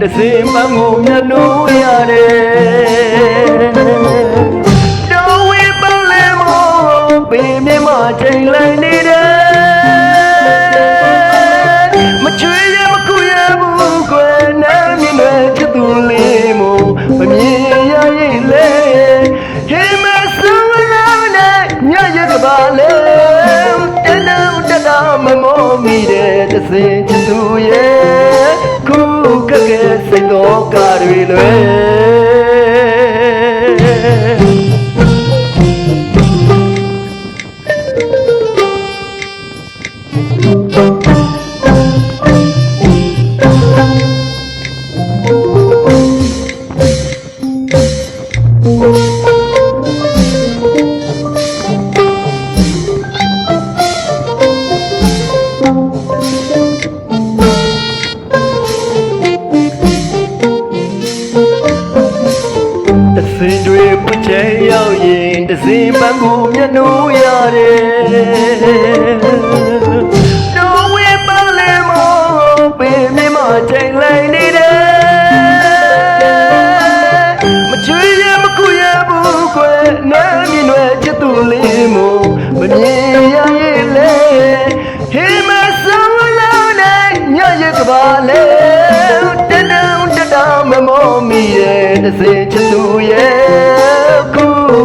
တစင်ပန်းကိုမြတ်လို့ရတယ်တော်ဝေးပန်းလေမောပင်မြမချိန်လိုက်နေတယ်မချွေရမကူရဘူးကွယ်နာမြင်တဲ့ချစ်သူလေးမို့မမြင်ရရင်လေဟေမဆုံးလာနဲ့ညရကပါလေတနုတတာမမောမိတဲ့တစင်ချစ်သူရဲ့ကဲစိတ်တော်ကားတွေလွယ်စင်တွေပူချဲရောက်ရင်တစင်ပန်းကိုမျက်နှာရတယ်တော်ဝေးပန်းလေမောပင်မြမချိန်လိုက်နေတယ်မချွေရမကူရဘူးကွယ်နားမြင်ွယ်ချစ်သူလေးမို့မမြင်ရရင်လေဟေမဆုံးလုံးနဲ့ညရကပါလေတနုတတာမမောမိရဲ့တစင်ချစ်သူရဲ့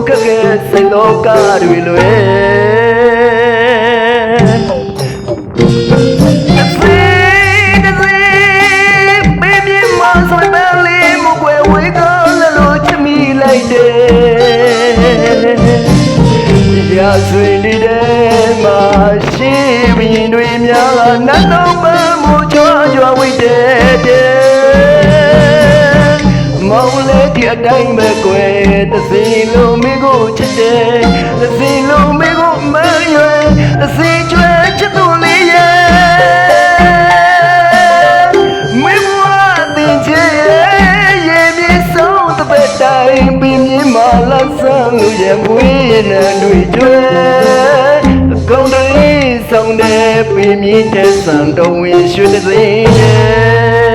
ကဲစိတ်တော်ကားတွေလွယ်ရာဆွေလေးတဲ့မှာရှိဘရင်တွေများနတ်တော်ပန်းမူကြွားကြွားဝိတဲ့မောင်လေးဒီအတိုင်းပဲကွယ်တစီလုံးမင်းကိုချစ်တယ်တစီလုံးမင်းကိုမရွယ်တစီကျွဲချစ်သူလေးရဲ့မင်းဘဝတင်ချေရဲ့မြေဆုံးတပည့်တိုင်းပြင်းပြင်းမာလာဆန်းလို့ရဲ့မွေးနဲ့တွေ့ကျွဲကုန်းတွေဆောင်တဲ့ပြင်းပြင်းတဲ့ဆန်တော်ဝင်ရွှေတသိန်း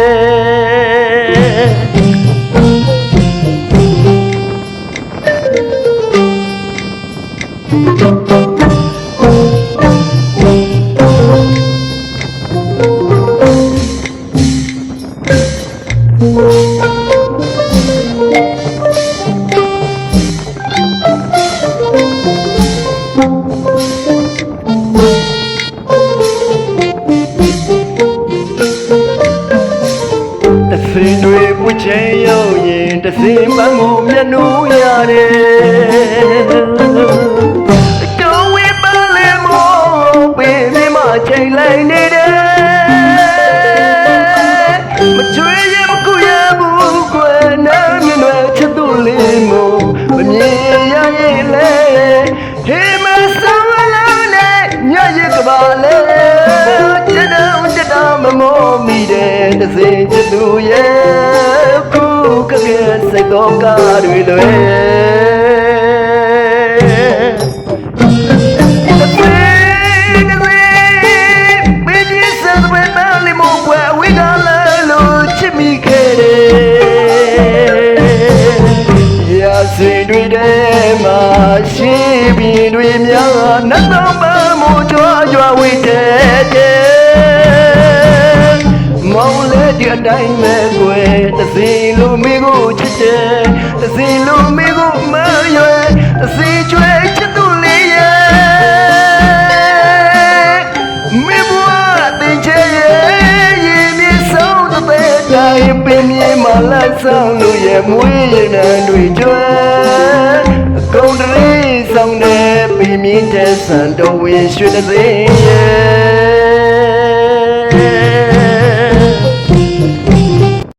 စင်တွေပူချဲရောက်ရင်တစင်ပန်းကိုမျက်နှာရတယ်တော်ဝေးပန်းလေမောပင်မြမချိန်လိုက်နေတယ်မချွေရမကူရဘူးကွယ်နားမြင်ွယ်ချစ်သူလေးမို့မမြင်ရရင်လေဟေမဆုံးလုံးနဲ့ညရကပါလေတနုတတာမမောမိတဲ့တစင်ချစ်သူရဲ့ကဲစိတ်တော်ကားတွေလွယ်ဆွေတွေထဲမှာရှိပြီးတွေများနတ်တော်ပန်းမူကြွားကြွားဝိတဲ့မောင်လေးဒီအတိုင်းပဲကွယ်တစီလိုမိကိုချစ်တယ်တစီလိုမိကိုမရွယ်တစီကျွဲချစ်သူလေးရဲ့မိဘွားတင်ချေရဲ့ရင်မြေဆုံးတသက်တိုင်းပင်မြေမှာလက်ဆောင်လို့ရဲ့မွေးရည်နဲ့တွေ့ကျွဲကုန်းတရီဆောင်တဲ့ပြင်းမြင့်တဲ့ဆန်တော်ဝင်ရွှေတသိန်းရဲ့